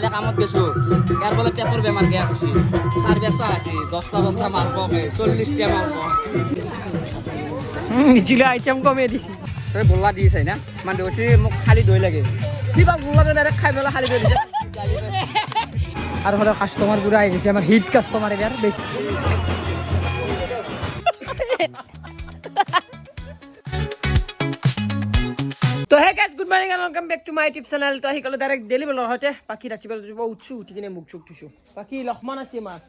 কালি কামত গেছো ইয়াৰ বলে পেটৰ বেমাৰ গেছ হৈছে চাৰ বেচা আছে 10টা মারব 40টা মারব নিচিলে আইটেম কমে দিছি তই গোল্লা দিছ না মানে হৈছে মোক খালি দই লাগে কিবা গোল্লাটো ডাইরেক্ট খাই পেলা খালি দই দিছে আর হলো কাস্টমার গুলো আই গেছে আমার হিট কাস্টমার এবার বেশি তো hey guys good morning and welcome back to my tip channel তো আহি কল ডাইরেক্ট ডেলি বলৰ হতে পাখি ৰাতিপুৱা যাব উঠছো উঠি কিনে মুখ চুক টুছো পাখি লক্ষ্মণ আছে মাক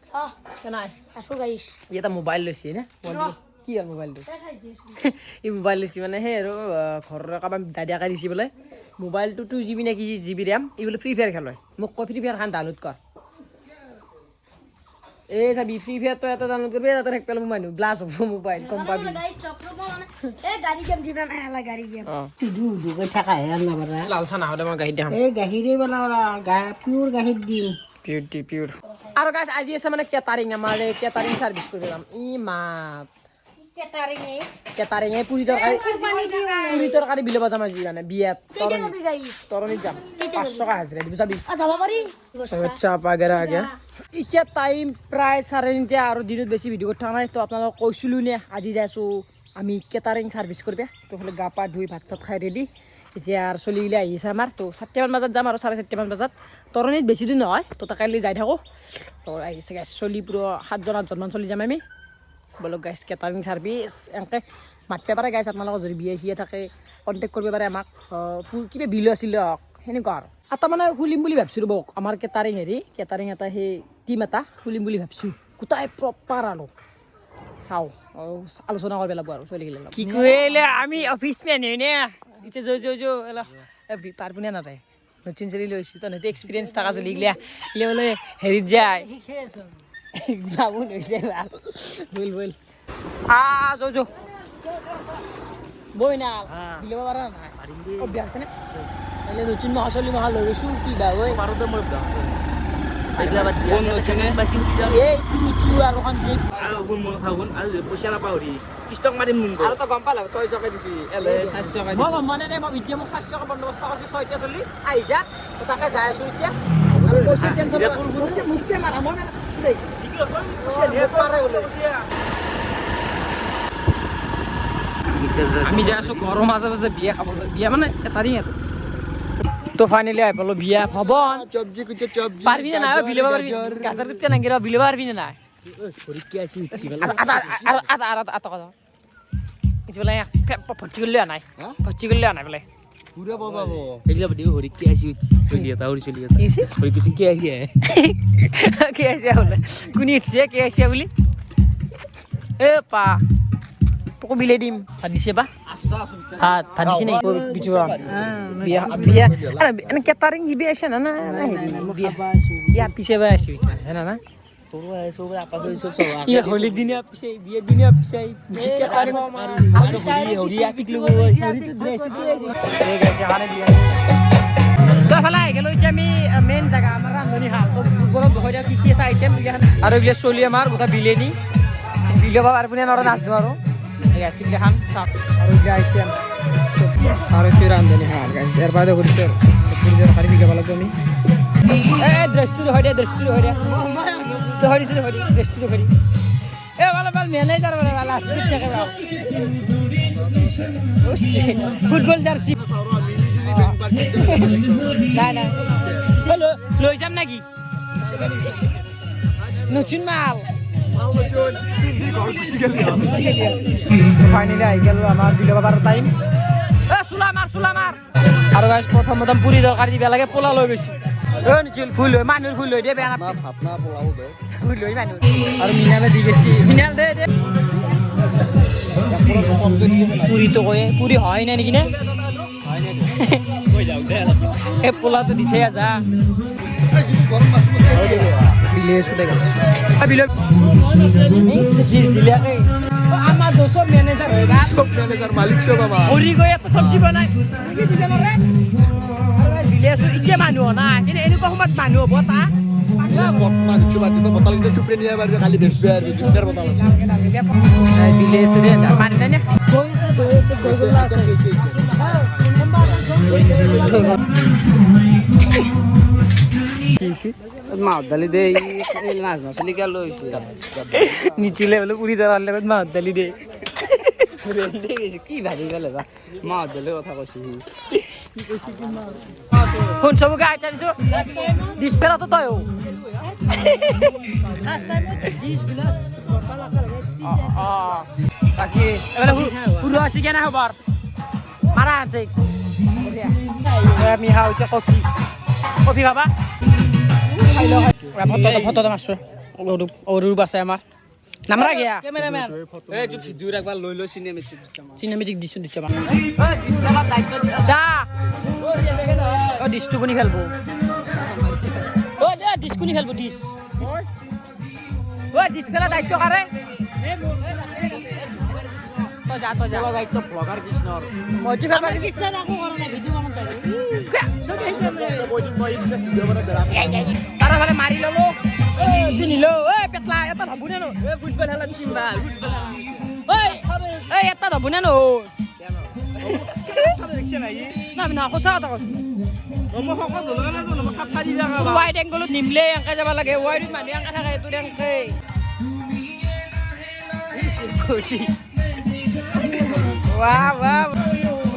নাই আসো গাইস এটা মোবাইল লৈছে না কি আর মোবাইলটো এই মোবাইল লৈছে মানে হে আৰু ঘৰৰ কাবাৰ দাদিয়াকে দিছি বলে মোবাইলটো 2GB নে কি GB RAM ই বলে ফ্রি ফায়ার খেলয় মোক কয় ফ্রি ফায়ার খান ডাউনলোড কৰ এই যাবি ফ্রি ফায়ার তো এটা ডাউনলোড করবে এটা এক পেলাম মানু গ্লাস অফ মোবাইল কম পাবি গাইস টপ মানে এ গাড়ি গেম দিবা না হলা গাড়ি গেম দুগৈ থাকা হে না বাৰা লালসা না হলে মই গাহি দেখাম এই গাখীৰে বনাওলা পিওৰ গাখীৰ দিম পিওৰ আৰু গাইস আজি আছে মানে কেটাৰিং আমাৰ কেটাৰিং সাৰ্ভিস কৰিলাম ই মাত কেটারিং এই পুরি তরকারি বিলে বাজাম আজি মানে বিয়াত কেটে যাবি গাইস তরনি যাম 500 টাকা হাজিরা দিব যাবি যাব পারি আচ্ছা পাগেরা আগে ইচ্ছা টাইম প্রায় 3:30 আর দিনত বেশি ভিডিও করতে নাই তো আপনারা কইছিলু নে আজি যাইছো আমি কেটারিং সার্ভিস করবে তো হলে গা পা ধুই ভাত চাত খাই রেডি এতিয়া আর চলি গিলে আহিছে আমার তো 7টা মান বাজাত যাম আর 4:30 মান বাজাত তরনিত বেশি দিন নহয় তো তাকাইলি যাই থাকো তো আহিছে গাইস চলি পুরো 7 মান চলি যাম আমি বলো গাইস কেটারিং সার্ভিস এনকে মাততে পারে গাইস আপনারা যদি বিয়ে সিয়ে থাকে কন্টাক্ট করবে পারে আমাক কিবা বিল আছিল সেনেকুৱা আৰু এটা মানে খুলিম বুলি ভাবছিলো বক আমাৰ কেটাৰিং কেটাৰিং এটা সেই টিম এটা খুলিম বুলি ভাবছো কোটাই প্ৰপাৰ আনো চাও আলোচনা কৰিব লাগিব আৰু চলি গেলে কি কইলে আমি অফিস ম্যান হই না ইতে জো এলা পারবনে না তাই নতুন চলি লৈছো তো নতে এক্সপেরিয়েন্স থাকা চলি গিলা বলে হেৰিত যায় বাবু নইছে বল জো বই না বিলে পারা না অভ্যাস না তাহলে নতুন মহাশলী মহা লৈ গৈছো কি বা ওই পারতে মোৰ দাম এইগলা বাদ দিয়া বাকি এই চু আৰ ওখান যে আৰু গুণ মন খাগুন আৰু পইচা না পাউৰি ষ্টক মাৰিম মুন আৰু তো গম পালা 6 টকা দিছি এলে 700 টাকা মই গম মানে মই ভিডিও মোক 700 টকা বন্দবস্ত কৰিছি 6টা চলি আহি যা তো তাকে যাই আছো এতিয়া আৰু পইচা টেনচন কৰিছে মুখতে মাৰা মই মানে চাইছিলাই পইচা নিয়ে পাৰে বলে আমি যাই আছো ঘৰৰ মাজে মাজে বিয়া খাব বিয়া মানে এটাৰি তো ফাইনালি আই পালো বিয়া ভবন চবজি কুচে চবজি পারবি না বিলে পারবি গাছর করতে না গেরা বিলে পারবি না পরীক্ষা আসি আতা কথা কিছু বলে ভর্তি করলে নাই ভর্তি করলে নাই বলে পুরা বাজাবো এগুলা ভিডিও হরিকে আসি চলি এটা হরি চলি এটা কিসি হরি কিছু কে আসি কে আসি বলে কোনি ইচ্ছে কে আসি বলি এ পা তোকে বিলে দিম দিছে বা হাত দিছে নাই কিছু বিয়া বিয়া এনে কেটারিং বিয়া আছে না না বিয়া ইয়া পিছে বা আছে না না তোর সব আপা সব সব ইয়া হোলি দিনে পিছে বিয়া দিনে পিছে কেটারিং আর হরি আপি কিলো হরি তো ড্রেস এই গাছে হারে বিয়া তো ফলাই গেল ইচ্ছা আমি মেন জায়গা আমার রান্ধনি হাল তো গরম হইরা কি কি আইটেম আর এগুলা চলি আমার গোটা বিলেনি বিলে বাবার পুনে নরা নাচ দো আরো এই গাছে খান সাপ আর এগুলা আইটেম আর এই রান্ধনি হাল গাছে এর বাদে করতে পুরো খালি বিকে ভালো তুমি এ দৃষ্টি হইরা তো হরি শুধু হরি দৃষ্টি হরি এ ভালো ভালো ম্যানেজার ভালো আসবে টাকা দাও ফুটবল জার্সি না হ্যালো লই যাম নাকি নতুন মাল ফাইনালি আই গেল আমার বিলে বাবার টাইম এ সুলা মার আর গাইস প্রথম পুরি দরকার দিবা লাগে পোলা লই গেছি নিচুল ফুল লই মানুর ফুল লই দে বেনা ভাত না পোলাও দে ফুল লই মানুর আর মিনালে দি গেছি মিনাল দে পুরি তো কয়ে পুরি হয় না নাকি না এ পোলা তো দিতে যা বিলে শুতে গেল বিলে সিরিজ দিলে আমার দোষ ম্যানেজার হয়ে গেল সব ম্যানেজার মালিক সব আমার পুরি গয়ে তো সবজি বানাই কি দিলে মরে বিলে ইচ্ছে মানুহ না কিন্তু এনেকুৱা সময়ত মানুহ হ'ব তা মানুষ বাদ দিতে বোতল কিনে চুপড়ে নিয়ে পারবে খালি বেচবে আর দুটার বোতল আছে বিলে শুধু পানি না দইছে দইগুলা আছে কি আহিছে মাহত দালি দে এই নাচ নাচলি কে লৈছে নিচিলে বোলে পুৰি ধৰাৰ লগত মাহত দালি দে কি ভাবি পেলে বা মাহত দালিৰ কথা কৈছে শুন চবকে আইছা দিছো ডিছ পেলাতো তই বাকী এবারে পুরো আসি কেন হবার মারা আছে আমি হচ্ছে কফি কফি খাবা ফটো মারছো ওরুপ আছে আমার নামরা গিয়া এই যে ভিডিও একবার লই লই সিনেমেটিক দিছো দিছো যা ও ডিসটু কোনি খেলবো ও দে ডিস কোনি খেলবো ডিস ও ডিস ফেলা দায়িত্ব কারে তো যা দায়িত্ব ব্লগার কৃষ্ণর মজি বাবা কৃষ্ণ রাখো করো না ভিডিও বানাতে তারা বলে মারি ললো তুই নিলো ওই পেটলা এটা ভাবুনে নো এ ফুটবল খেলা চিম্বা ওই এই এটা ভাবুনে নো কেন দেখছ নাই না আমি না কথা কথা মই হকত হলো না তো মই খাপা দি লাগা ওয়াইড এঙ্গলত নিমলে এঙ্কা যাব লাগে ওয়াইড মানুহ এঙ্কা থাকে তোৰ এঙ্কে वाह वाह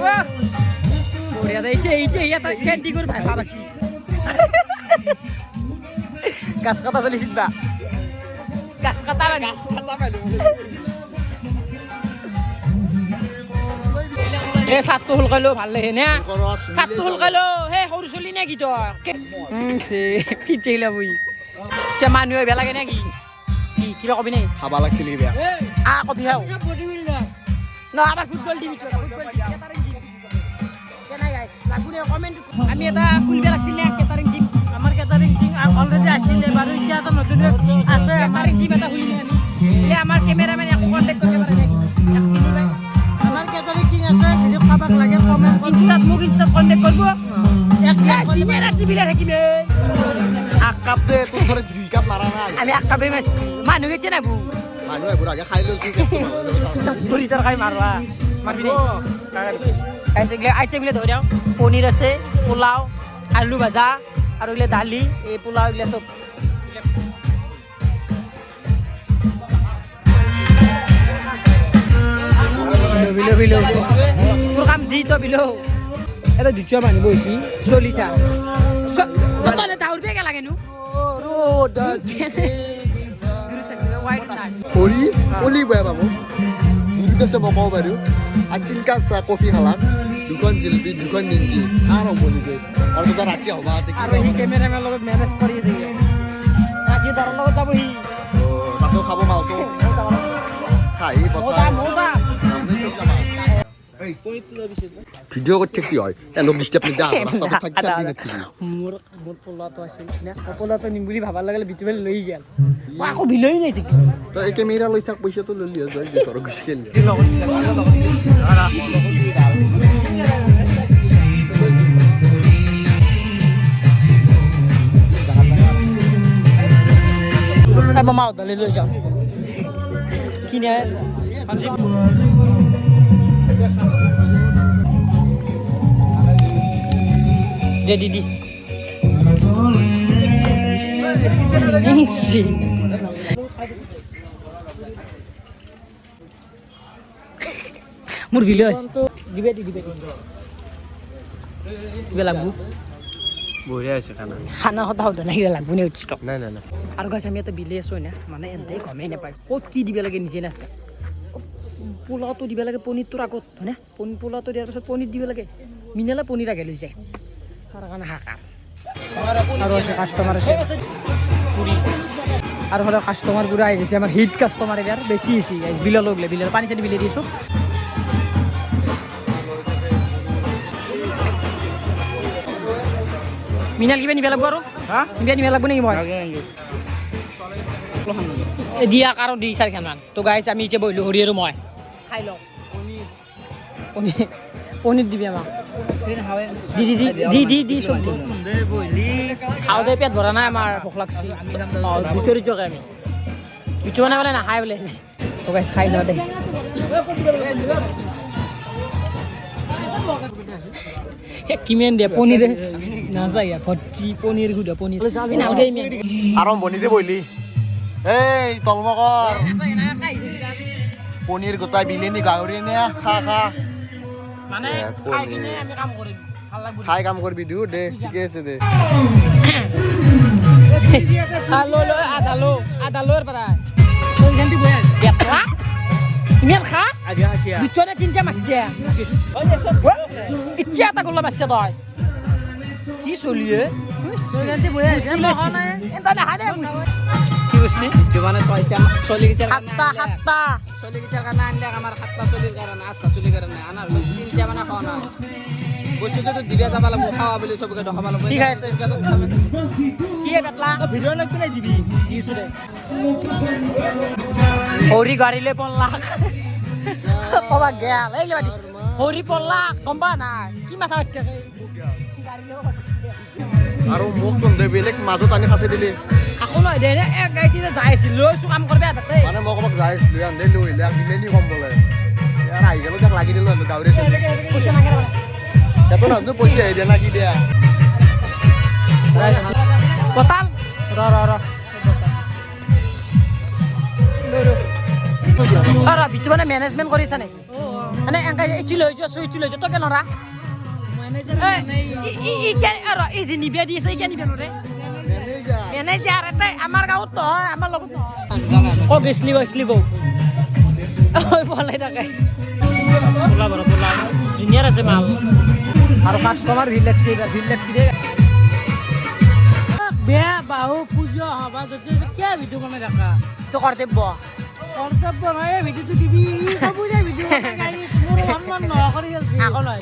वाह बढ़िया था इचे ये तो कैंडी कर भाई बाबासी गास कथा चलिसित बा गास कथा पाइलो ए सातটো হলকালো ভাল লাগে না সাতটো হলকালো হে সৰু চলি নে কি তো সে পিছেলা বই তে মানুহ বেয়া লাগে নেকি কি কিবা কবি নাই খাবা লাগছিল কি বেয়া আ কবি হাও না আবার ফুটবল টিম চলা ফুটবল টিম কেটারিং টিম কেনা গাইস লাগুনে কমেন্ট আমি এটা খুলবে লাগছিল না কেটারিং টিম আমার কেটারিং টিম অলরেডি আসছিল এবারে এতিয়া তো নতুন আছে কেটারিং টিম এটা খুলিনি আমি এ আমার ক্যামেরাম্যান এক কন্টাক্ট করতে পারে নাকি এক চিনি ভাই আমার কেটারিং টিম আছে ভিডিও খাবাক লাগে কমেন্ট ইনস্টাত কন্টাক্ট করব এক ক্যামেরা টিভি রাখিবে এক কাপ দে তোর ধরে 2 কাপ মারা নাই আমি এক কাপে মাছ মানুহ গেছে না বু মানুহ এবার আগে খাই লৈছি পুরি তরকারি মারবা মারবি নি আইছে ধরে পনির আছে পোলাও আলু ভাজা আর ওইলে দালি এই পোলাও এগুলো সব বিলো তোর কাম জি তো বিলো এটা দুটা মানুহ বহিছি চলিছা তলে দাউর বেগে লাগে নু হরি অলি বেয়া বাবু দুটো সে মকাও বারু আর 3 কাপ কফি খালাম দুখন জিলবি দুখন নিমকি আর বলি দে আর তো রাতি হবা আছে কি আর এই ক্যামেরাম্যান লগত ম্যানেজ কৰি আছে ৰাতি দৰৰ লগত যাব হি তাতো খাব মালতো খাই মজা মজা ভিডিও করতে কি হয় এন ডিস্টার্ব নিদা রাস্তাতে থাকি দিন কি মোৰ পোলাটো আছিল না পোলাটো নিম বুলি ভাবার লাগলে বিটুবেল লৈ গেল আকৌ বিলই নাই ঠিক তো এই ক্যামেরা লই থাক পয়সা তো ললি আছে যে তোর গুছ খেল মামা দলে লৈ যাও কিনে আজি দে দিদি নিছি মোৰ ভিলেজ দিবে লাগবো বঢ়িয়া আছে খানা খানাৰ কথা সদায় লাগিলে লাগবো নে উচিত নাই নাই নাই আৰু গাইছ আমি এটা বিলে আছো না মানে এন্তাই গমেই নাপায় ক'ত কি দিব লাগে নিজে নাচকা পোলাওটো দিব লাগে পনীৰটোৰ আগত হয়নে পোলাওটো দিয়াৰ পিছত পনীৰ দিব লাগে মিনালে পনীৰ আগে লৈ যায় তাৰ কাৰণে হাকাৰ আৰু আছে কাষ্টমাৰ আছে পুৰি আৰু হ'লে কাষ্টমাৰবোৰ আহি গৈছে আমাৰ হিট কাষ্টমাৰ এবাৰ বেছি হৈছে বিলৰ লগলে বিলৰ পানী চানী বিলে দিছোঁ মিনাল কিবা নিব লাগব আৰু কিবা নিব লাগব নেকি মই দিয়া কাৰণ দি 4খানমান তো গাইছ আমি এতিয়া বহিলোঁ হৰি আৰু মই খাই লওঁ পনীৰ দিবি আমাক দি চব খাওঁ দে পেট ভৰা নাই আমাৰ ভোক লাগছি ভিতৰি যোৱাকে আমি ভিতৰি বনাই বোলে নাখায় বোলে তো গাইছ খাই লওঁ দে কিমান দিয়ে পনীৰ নাযায় ভৰ্তি পনীৰ গুদা পনীৰ নালগে ইমান আৰম্ভণিতে বহিলি এই তলমকৰ পনীৰ গোটাই বিলেনি গাহৰি নে খা খা মানে খাই কিনে আমি কাম কৰিম ভাল লাগব খাই কাম কৰিবি দিও দে ঠিকে আছে দে আলো লো আধা লোৰ পৰা তই জানতি বয়া বেটলা ইমান খা আদিয়া আছিয়া দুচনে তিনটা মাছছে ইচ্ছা এটা গল্লা মাছছে তই কি চলিয়ে তই জানতি বয়া এটা না হানে কি বসছি জীবনে কয়টা চলি গিটার হাত্তা চলি গিটার কারণে আনলে আমার হাতটা চলির কারণে আটটা চলির কারণে আনার তিনটা মানে খাওয়া না বস্তুটো তো দিবে যাবা লাগবো খাওয়া বলে সবকে দেখাবা লাগবো ঠিক আছে কি বেটলা ভিডিও না কোনে দিবি দিছ রে হরি গাড়িলে 5 লাখ কবা গেল এই বাদি হরি 5 লাখ কমবা না কি মাথা হচ্ছে আৰু মোক তন্দে বেলেগ মাজত আনি খাছে দিলি আকৌ নহয় দে এক গাইছি যাই আছিল লৈছো কাম কৰবে তাতে মানে মই ক'ৰবাত যাই আছিলোঁ আন্ধে লৈ আহিলে দিলেনি কম বোলে ইয়াৰ আহি গ'লো তাক লাগি দিলোঁ গাহৰি চলি পইচা নাগে সেইটো নহয় পইচা আহি দিয়া না কি দিয়া বতাল ৰ আৰা বিচু মানে মেনেজমেন্ট কৰিছ নে মানে এংকা ইচি লৈ যো সুইচ লৈ যো তো কে নৰা মেনেজাৰ নাই ই কে আৰা ই জি নিবে দিছে ই কে নিবে নৰে মেনেজাৰ এতে আমাৰ গাঁৱত তো আমাৰ লগত কো গেছলি গো ওই বলাই থাকে তোলা জুনিয়ৰ আছে মাল আৰু কাস্টমাৰ ভিৰ লাগছে দে বেয়া বাহু পুজো হবা যদি কে ভিডিও বনাই রাখা তো কর্তব্য কর্তব্য নয় ভিডিওটো দিবি সবুজে ভিডিও বনাই গাড়ি মোর সন্মান ন কৰি গেলছি আকৌ লয়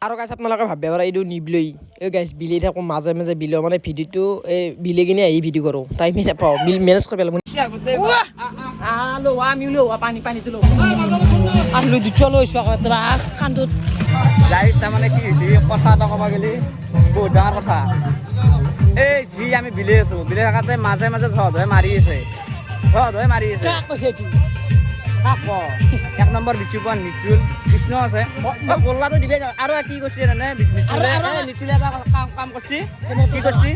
আৰু গাইছ আপোনালোকে ভাবিব পাৰে এইটো নিবিলই এই গাইছ বিলি থাকোঁ মাজে মাজে বিলো মানে ভিডিঅ'টো এই বিলি কিনে আহি ভিডিঅ' কৰোঁ টাইমে নাপাওঁ বিল মেনেজ কৰি পেলাব আলো আমিও পানী তুলো আলু দুচ লৈছো আকৌ তোৰা খান্দুত গাইছ তাৰমানে কি হৈছে কথা এটা ক'ব গ'লে বহুত ডাঙৰ কথা এই যি আমি বিলে আছোঁ বিলে থকাতে মাজে মাজে ধোৱা মাৰি আছে কাক কৈছে এইটো এক নম্বৰ বিচুপন নিচুল কৃষ্ণ আছে গোল্লাটো দিবে আৰু কি কৰিছে জানে নিচুলে এটা কাম কৰিছে কি কৰিছে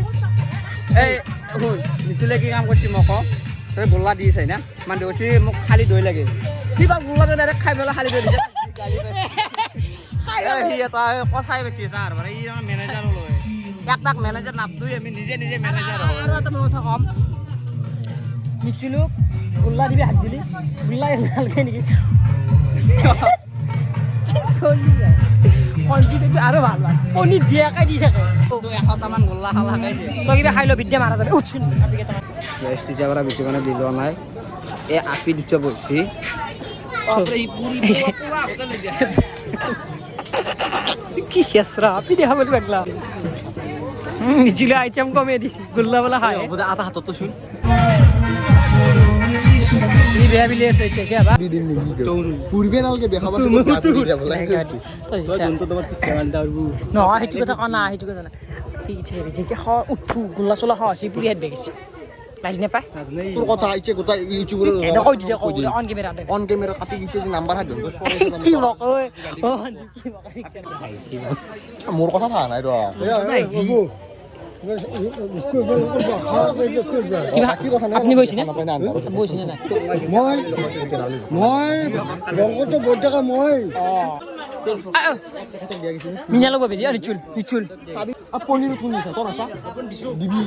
এই শুন নিচুলে কি কাম কৰিছে মোক তই গোল্লা দিছে না মানে কৈছে মোক খালি দৈ লাগে কিবা গোল্লাটো ডাইৰেক্ট খাই পেলাই খালি দৈ দিছে সি এটা কথাই বেছি আছে আৰু ই মেনেজাৰ লয় তাক মেনেজাৰ নাপটোৱে আমি নিজে মেনেজাৰ আৰু এটা কথা কম নিচিলো গোল্লা দিবি হাত দিলি গোল্লা নালগে নেকি আৰু ভাল পনী দিয়াকে দি থাকে 100টামান গোল্লা খালা খাইছে তই কিবা খাই ল বিদ্যা মাৰা যাবে উঠছোন ষ্টিচাৰ পৰা বেছি মানে দিলোৱা নাই এই আপি দুটা বলছি কি খেসরা আপনি দেখা বলি বাংলা নিচিলে আইটেম কমে দিছি গোল্লা বলা খায় আটা হাতত তো শুন নি বেয়া বিলে আছে কে বা পূর্বে নালকে দেখাবা তোমার পিছে মাল দারবু ন হেতু কথা কনা হেতু কথা না পিছে বেশি যে উঠু গোল্লা চলা খাওয়া সি পুরি হাত বেগেছি লাজ নে পায় তোর কথা আইছে গোটা ইউটিউবে এটা কই দিছে on camera De on camera কাটি গিয়েছে যে নাম্বার হাত দিও কি বক ওই ও কি বক মোর কথা থা নাই র আপনি বইছি না বইছি না মই বংকত বৈঠকা মই মিনালো ববে দি নিচুল পনির কোন দিছ তোর আসা দিবি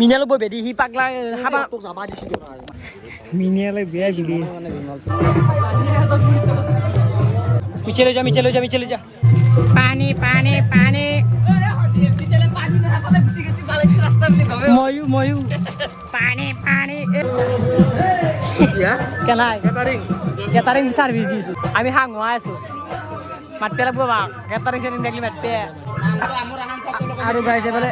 মিনালো ববে দি হি পাগলা হাবা তো যাবা দিছি মিনালে বেয়া বিলি মিচলে যা পানি ময়ু পানি কেনাই কেটারিং সার্ভিস দিছো আমি হাঙ্গা আছো মাত পেলা বাবা কেটারিং সার্ভিস দেখলি মাত পে আৰু গাইছে বলে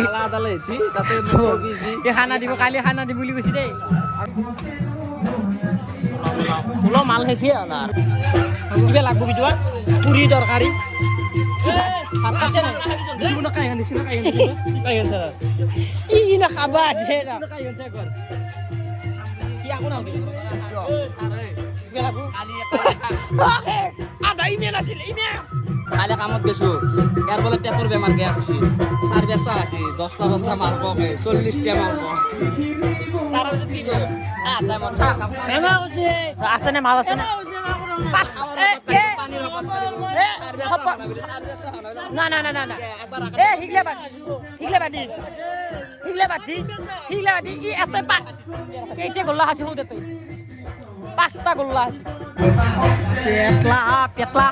আলাদা লেছি তাতে বিজি খানা দিব কালি খানা দিব বুলি কৈছি দেই ওলো মাল শেষে না কিবা লাগব বিজুৱা পুৰি তৰকাৰী ভাত খাইছে না ই না খাবা আছে না কি আকো না আদাই মেন আছিল ইমে কালি কামত গেছো ইয়াৰ বোলে পেটৰ বেমাৰ গেছ হৈছে চাৰ্ভিছ আছে 10টা বস্তা মাৰব 40টা মাৰব তাৰপিছত কি কৰিব আধা মন চাহ খাম আছে নে মাল আছে না না না না না না এ হিগলে বাটি ই এতে পাক কেইছে গোল্লা আছে হুদে তুই 5টা গোল্লা আছে পেটলা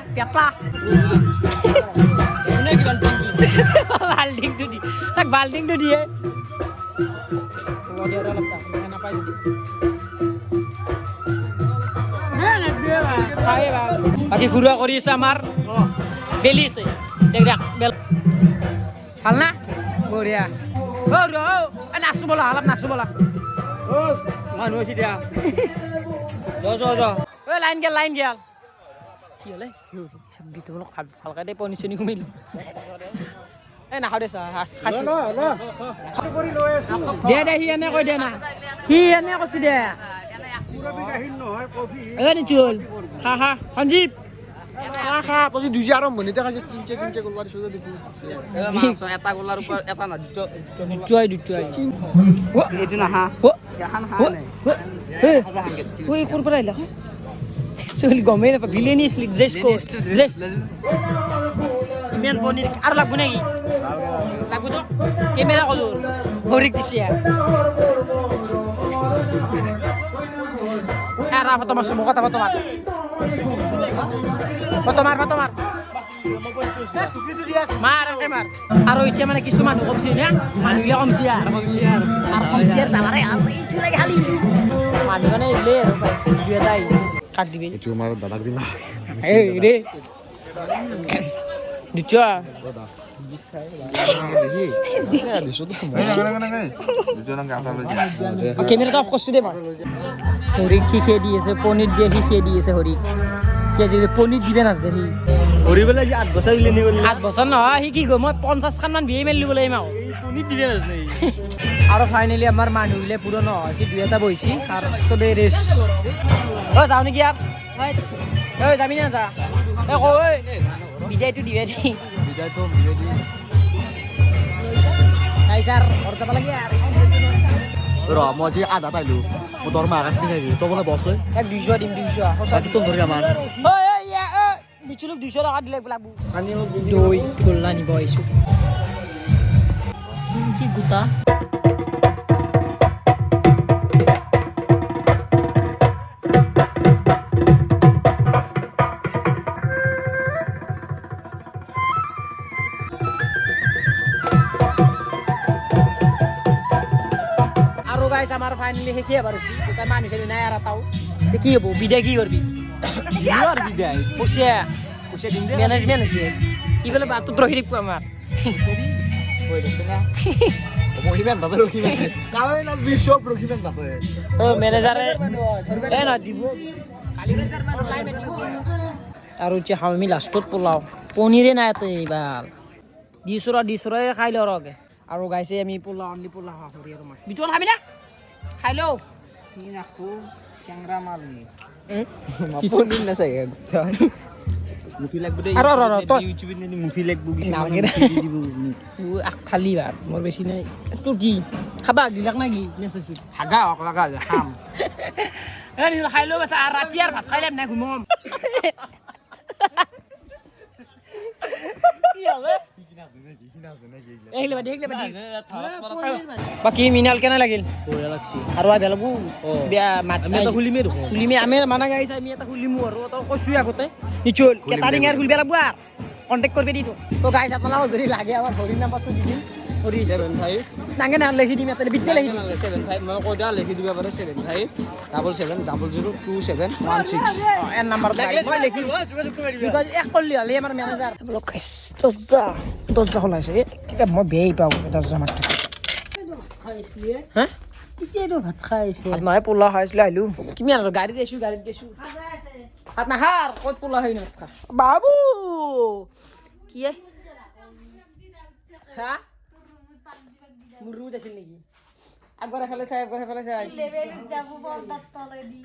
কোনে কি বাল্টিংটো দি তাক বাল্টিংটো দিয়ে বাকি ঘুৰা কৰি আছে আমাৰ বেলি আছে দেখ বেল ভাল না বঢ়িয়া নাচো বলা অলপ নাচো বলা মানুহ আছে দিয়া লাইন গেল কি হলে গীতটো অলপ ভালকৈ দে পনি চনি ঘুমিলো এই নাখাওঁ দে খাইছো দে সি এনে কৈ দে না সি এনে কৈছে দে নিচুল খা সঞ্জীৱ খা তই দুজি আৰম্ভণিতে খাইছে তিনচে গোল্লা দিছো যে দেখি এটা গোলাৰ ওপৰত এটা না দুটাই এইটো নাহা ঐ ক'ৰ পৰা আহিলা চলি গমেই নাপায় ভিলেনি আছিলি ড্ৰেছ ইমান পনীৰ আৰু লাগব নেকি লাগব তো কেমেৰা কলো ভৰিক দিছে এৰা ফটো মাৰছো মোক কথা ফটো মাৰ মাৰ আৰু এতিয়া মানে কিছু মানুহ কমছি না মানুহবিলাক কমছি মানুহ মানে এইলে আৰু পাইছে দুই এটা আহিছে কাট দিবি এইটো আমাৰ দাদাক দিম এই ৰে দিছা কেমেৰাটা অফ কৰিছো দে মই হৰিক শিকিয়ে দি আছে পনীৰ দিয়ে শিকিয়ে দি আছে হৰিক পনীৰ দিবে নাচে সি হৰি বোলে 8 বছৰ দিলে নি 8 বছৰ নহয় সি কি গৈ মই 50 মান বিয়ে মেলি বোলে ইমাও পনীৰ দিলে নাচে আৰু ফাইনেলি আমাৰ মানুহবিলাক পুরো ন আছে দুই এটা বহিছি আর সবে রেস্ট ও যাও নেকি আর ঐ যাবি না যা এ কই বিজয়টো দিবে দি বিজয়টো বিজয় দি নাই স্যার ওর যাব লাগে আর ৰ মই আজি আধা পাইলো মই দৰমহা আঘাত পিনাবি তই বোলে বছ এক 200 দিম 200 বাকী তোৰ ধৰি আমাৰ ঐ ইয়া নিচুলক 200 টাকা দিলে লাগবো আমি দই গোল্লা নিব আইছো কি গুতা গাইস আমার ফাইনালি হেকিয়ে পারছি তো মানুষ এলি নাই আর তাও তে কি হবো বিদায় কি করবি আর বিদায় পুষে দিন ম্যানেজমেন্ট আছে ইগুলো বাত তো রহিরি আমার ওই দেখতে না ৰখিমেন দাদা ৰখিমেন কাৱে না বিশ্বপ ৰখিমেন দাদা ও ম্যানেজারে এ না দিব কালি ম্যানেজার মান লাইভে আর হচ্ছে আমি লাস্টত পোলাও পনিরে না এত এইবার ডিসরা খাইলো রগে আৰু গাইছে আমি পোলাও অনলি পোলাও হৰি আৰু মাছ বিটন খাবি না খাই লও কি নাখো চেংৰা মালি পনিৰ না চাই মুফি লাগব দে আৰু ইউটিউবত নে মুফি লাগব কি নালাগে দিব খালি ভাত মোৰ বেছি নাই তোৰ কি খাবা দিলাক না কি মেছেজ হাগা অকলাগা খাম এ নিল খাই লও বাছ আৰু ৰাতি আৰু ভাত খাইলে নাই ঘুমম কি হবে বাকি মিনাল কেনে লাগিল আৰু আই বেলবু বিয়া মাত আমি এটা খুলিমে আমি মানা গাইছে আমি এটা খুলিমু আৰু তো কৈছো আগতে নিচল কেটারিং এর খুলবে লাগবো আর কন্টাক্ট করবে দিতো তো গাইস আপনারা যদি লাগে আমার হরির নাম্বারটো দি দিন হরি 75 নাঙ্গে নাম লিখি দিম তাহলে বিটে লিখি দিম 75 মই কই দা লিখি দিবা পারে 7577002716 এর নাম্বার লাগলে মই লিখি বিকজ এক করলি হলে আমার ম্যানেজার বলো খাইস দরজা খোলাইছে এটা মই বেই পাও দরজা মারতে হ্যাঁ ইতেটো ভাত খাইছে ভাত নাই পোলা খাইছিল আইলু কিমি আর গাড়ি দেছু ভাত না হার কই পোলা হই না বাবু কি হা মোৰ ৰুমত আছিল নেকি আগৰ এফালে চাই লেভেলত যাব পৰ্দাত তলেদি